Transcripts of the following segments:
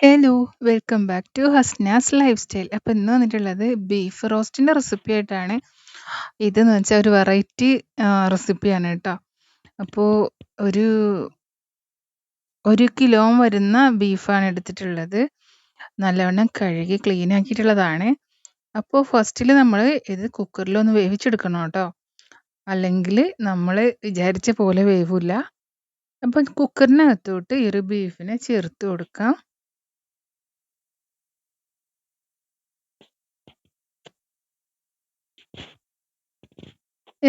Hello, welcome back to Hasna's lifestyle. അപ്പോൾ ഇന്ന് വന്നിട്ടുള്ളത് ബീഫ് റോസ്റ്റിൻ്റെ റെസിപ്പി ആയിട്ടാണ്. ഇതെന്ന് വെച്ചാൽ ഒരു വെറൈറ്റി റെസിപ്പിയാണ് കേട്ടോ. അപ്പോൾ ഒരു ഒരു കിലോ വരുന്ന ബീഫാണ് എടുത്തിട്ടുള്ളത്. നല്ലവണ്ണം കഴുകി ക്ലീൻ ആക്കിയിട്ടുള്ളതാണ്. അപ്പോൾ ഫസ്റ്റിൽ നമ്മൾ ഇത് കുക്കറിലൊന്ന് വേവിച്ചെടുക്കണം കേട്ടോ. അല്ലെങ്കിൽ നമ്മൾ വിചാരിച്ച പോലെ വേവില്ല. അപ്പോൾ കുക്കറിനകത്തോട്ട് ഈ ഒരു ബീഫിനെ ചേർത്ത് കൊടുക്കാം.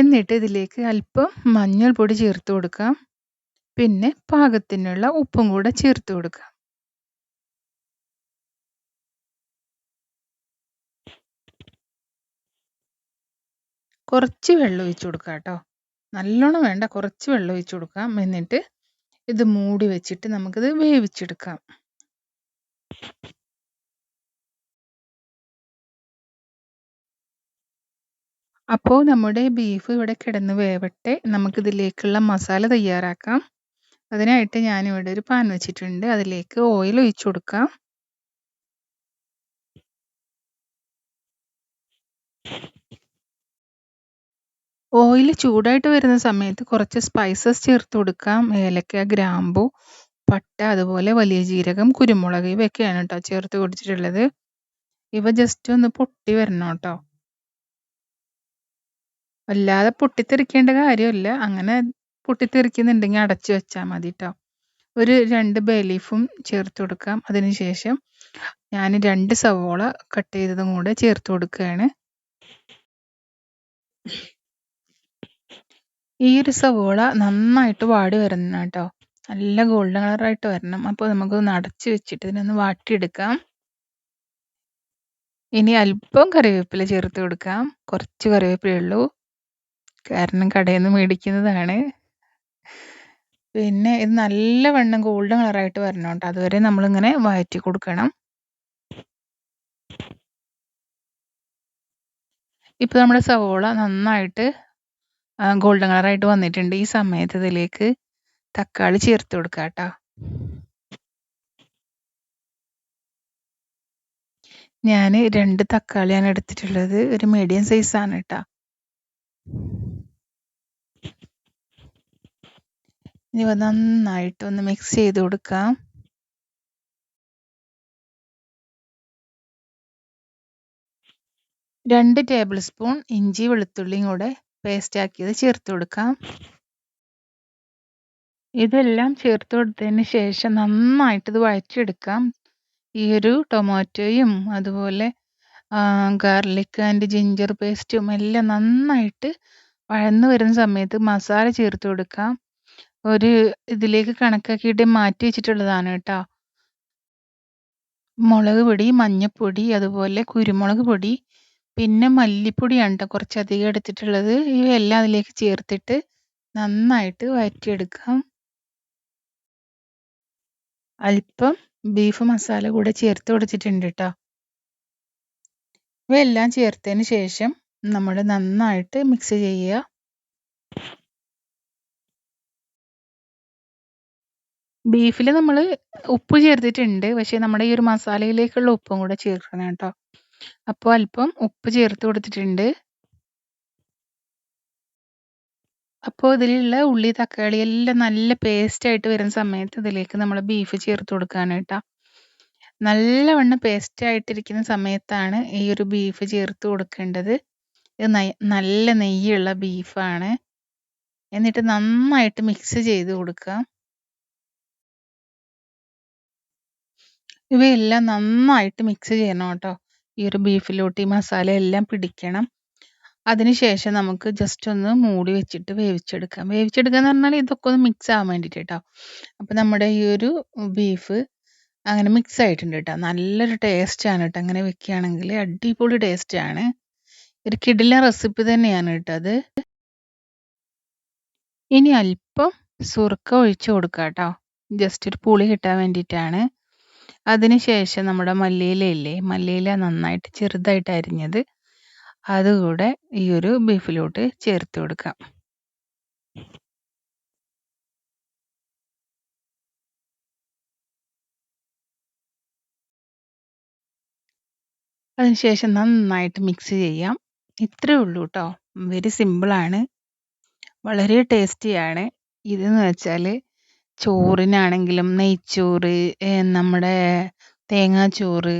എന്നിട്ട് ഇതിലേക്ക് അല്പം മഞ്ഞൾപ്പൊടി ചേർത്ത് കൊടുക്കാം. പിന്നെ പാകത്തിനുള്ള ഉപ്പും കൂടെ ചേർത്ത് കൊടുക്കാം. കുറച്ച് വെള്ളം ഒഴിച്ച് കൊടുക്കാം കേട്ടോ. നല്ലോണം വേണ്ട, കുറച്ച് വെള്ളം ഒഴിച്ച് കൊടുക്കാം. എന്നിട്ട് ഇത് മൂടി വെച്ചിട്ട് നമുക്കിത് വേവിച്ചെടുക്കാം. അപ്പോൾ നമ്മുടെ ബീഫ് ഇവിടെ കിടന്ന് വേവട്ടെ. നമുക്കിതിലേക്കുള്ള മസാല തയ്യാറാക്കാം. അതിനായിട്ട് ഞാനിവിടെ ഒരു പാൻ വെച്ചിട്ടുണ്ട്. അതിലേക്ക് ഓയിൽ ഒഴിച്ച് കൊടുക്കാം. ഓയിൽ ചൂടായിട്ട് വരുന്ന സമയത്ത് കുറച്ച് സ്പൈസസ് ചേർത്ത് കൊടുക്കാം. ഏലക്ക, ഗ്രാമ്പു, പട്ട, അതുപോലെ വലിയ ജീരകം, കുരുമുളക് ഇവയൊക്കെയാണ് കേട്ടോ ചേർത്ത് കൊടുത്തിട്ടുള്ളത്. ഇവ ജസ്റ്റ് ഒന്ന് പൊട്ടി വരണം കേട്ടോ. വല്ലാതെ പൊട്ടിത്തെറിക്കേണ്ട കാര്യമില്ല. അങ്ങനെ പൊട്ടിത്തെറിക്കുന്നുണ്ടെങ്കിൽ അടച്ചു വെച്ചാൽ മതി കേട്ടോ. ഒരു 2 ബേ ലീഫും ചേർത്ത് കൊടുക്കാം. അതിനുശേഷം ഞാൻ 2 സവോള കട്ട് ചെയ്തതും കൂടെ ചേർത്ത് കൊടുക്കുകയാണ്. ഈ ഒരു സവോള നന്നായിട്ട് വാടി വരണം കേട്ടോ. നല്ല ഗോൾഡൻ കളറായിട്ട് വരണം. അപ്പോൾ നമുക്കൊന്ന് അടച്ച് വെച്ചിട്ട് ഇതിനൊന്ന് വാട്ടിയെടുക്കാം. ഇനി അല്പം കറിവേപ്പില ചേർത്ത് കൊടുക്കാം. കുറച്ച് കറിവേപ്പിലയേ ഉള്ളൂ. കാരണം കടയിൽ നിന്ന് മേടിക്കുന്നതാണ്. പിന്നെ ഇത് നല്ലവണ്ണം ഗോൾഡൻ കളറായിട്ട് വരണം കേട്ടോ. അതുവരെ നമ്മളിങ്ങനെ വഴറ്റി കൊടുക്കണം. ഇപ്പോൾ നമ്മുടെ സവോള നന്നായിട്ട് ഗോൾഡൻ കളറായിട്ട് വന്നിട്ടുണ്ട്. ഈ സമയത്ത് ഇതിലേക്ക് തക്കാളി ചേർത്ത് കൊടുക്കാം കേട്ടോ. ഞാൻ 2 തക്കാളിയാണ് എടുത്തിട്ടുള്ളത്. ഒരു മീഡിയം സൈസാണ് കേട്ടോ. ഇനി നന്നായിട്ടൊന്ന് മിക്സ് ചെയ്ത് കൊടുക്കാം. രണ്ട് ടേബിൾ സ്പൂൺ ഇഞ്ചി വെളുത്തുള്ളിയും കൂടെ പേസ്റ്റ് ആക്കിയത് ചേർത്ത് കൊടുക്കാം. ഇതെല്ലാം ചേർത്ത് കൊടുത്തതിന് ശേഷം നന്നായിട്ട് ഇത് വഴറ്റിയെടുക്കാം. ഈ ഒരു ടൊമാറ്റോയും അതുപോലെ ഗാർലിക് ആൻഡ് ജിഞ്ചർ പേസ്റ്റും എല്ലാം നന്നായിട്ട് വഴന്ന് വരുന്ന സമയത്ത് മസാല ചേർത്ത് കൊടുക്കാം. ഒരു ഇതിലേക്ക് കണക്കാക്കിയിട്ട് മാറ്റി വെച്ചിട്ടുള്ളതാണ് കേട്ടോ. മുളക് പൊടി, മഞ്ഞൾപ്പൊടി, അതുപോലെ കുരുമുളക് പൊടി, പിന്നെ മല്ലിപ്പൊടിയാണ് കേട്ടോ കുറച്ചധികം എടുത്തിട്ടുള്ളത്. ഇവയെല്ലാം അതിലേക്ക് ചേർത്തിട്ട് നന്നായിട്ട് വഴറ്റിയെടുക്കാം. അല്പം ബീഫ് മസാല കൂടെ ചേർത്ത് കൊടുത്തിട്ടുണ്ട് കേട്ടോ. ഇവയെല്ലാം ചേർത്തതിന് ശേഷം നമ്മൾ നന്നായിട്ട് മിക്സ് ചെയ്യുക. ബീഫിൽ നമ്മൾ ഉപ്പ് ചേർത്തിട്ടുണ്ട്. പക്ഷേ നമ്മുടെ ഈ ഒരു മസാലയിലേക്കുള്ള ഉപ്പും കൂടെ ചേർക്കണം കേട്ടോ. അപ്പോൾ അല്പം ഉപ്പ് ചേർത്ത് കൊടുത്തിട്ടുണ്ട്. അപ്പോൾ ഇതിലുള്ള ഉള്ളി, തക്കാളി എല്ലാം നല്ല പേസ്റ്റായിട്ട് വരുന്ന സമയത്ത് ഇതിലേക്ക് നമ്മൾ ബീഫ് ചേർത്ത് കൊടുക്കുകയാണ് കേട്ടോ. നല്ലവണ്ണം പേസ്റ്റായിട്ടിരിക്കുന്ന സമയത്താണ് ഈ ഒരു ബീഫ് ചേർത്ത് കൊടുക്കേണ്ടത്. ഇത് നല്ല നെയ്യുള്ള ബീഫാണ്. എന്നിട്ട് നന്നായിട്ട് മിക്സ് ചെയ്ത് കൊടുക്കുക. ഇവയെല്ലാം നന്നായിട്ട് മിക്സ് ചെയ്യണം കേട്ടോ. ഈ ഒരു ബീഫിലോട്ട് ഈ മസാല എല്ലാം പിടിക്കണം. അതിനുശേഷം നമുക്ക് ജസ്റ്റ് ഒന്ന് മൂടി വെച്ചിട്ട് വേവിച്ചെടുക്കാം. വേവിച്ചെടുക്കുക എന്ന് പറഞ്ഞാൽ ഇതൊക്കെ ഒന്ന് മിക്സ് ആവാൻ വേണ്ടിയിട്ട് കേട്ടോ. അപ്പോൾ നമ്മുടെ ഈ ഒരു ബീഫ് അങ്ങനെ മിക്സ് ആയിട്ടുണ്ട് കേട്ടോ. നല്ലൊരു ടേസ്റ്റാണ് കേട്ടോ. അങ്ങനെ വെക്കുകയാണെങ്കിൽ അടിപൊളി ടേസ്റ്റാണ്. ഒരു കിടിലൻ റെസിപ്പി തന്നെയാണ് കേട്ടോ അത്. ഇനി അല്പം സുർക്ക ഒഴിച്ച് കൊടുക്കുക കേട്ടോ. ജസ്റ്റ് ഒരു പുളി കിട്ടാൻ വേണ്ടിയിട്ടാണ്. അതിനുശേഷം നമ്മുടെ മല്ലിയില മല്ലിയില നന്നായിട്ട് ചെറുതായിട്ട് അരിഞ്ഞത് അതുകൂടെ ഈ ഒരു ബീഫിലോട്ട് ചേർത്ത് കൊടുക്കാം. അതിനുശേഷം നന്നായിട്ട് മിക്സ് ചെയ്യാം. ഇത്രയേ ഉള്ളൂ കേട്ടോ. വെരി സിമ്പിളാണ്. വളരെ ടേസ്റ്റിയാണ്. ഇതെന്ന് വെച്ചാൽ ചോറിനാണെങ്കിലും നെയ്ച്ചോറ്, നമ്മുടെ തേങ്ങാച്ചോറ്,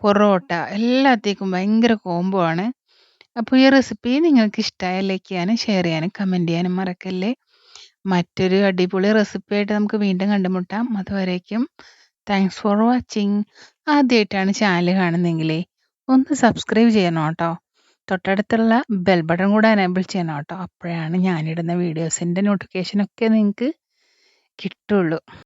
പൊറോട്ട എല്ലാത്തേക്കും ഭയങ്കര കോംബോ ആണ്. അപ്പോൾ ഈ റെസിപ്പി നിങ്ങൾക്ക് ഇഷ്ടമായാൽ ലൈക്ക് ചെയ്യാനും ഷെയർ ചെയ്യാനും കമൻറ്റ് ചെയ്യാനും മറക്കല്ലേ. മറ്റൊരു അടിപൊളി റെസിപ്പിയായിട്ട് നമുക്ക് വീണ്ടും കണ്ടുമുട്ടാം. അതുവരേക്കും താങ്ക്സ് ഫോർ വാച്ചിങ്. ആദ്യമായിട്ടാണ് ചാനൽ കാണുന്നതെങ്കിലേ ഒന്ന് സബ്സ്ക്രൈബ് ചെയ്യണം കേട്ടോ. തൊട്ടടുത്തുള്ള ബെൽ ബട്ടൺ കൂടെ എനേബിൾ ചെയ്യണം കേട്ടോ. അപ്പോഴാണ് ഞാനിടുന്ന വീഡിയോസിൻ്റെ നോട്ടിഫിക്കേഷനൊക്കെ നിങ്ങൾക്ക് കിട്ടുള്ളൂ.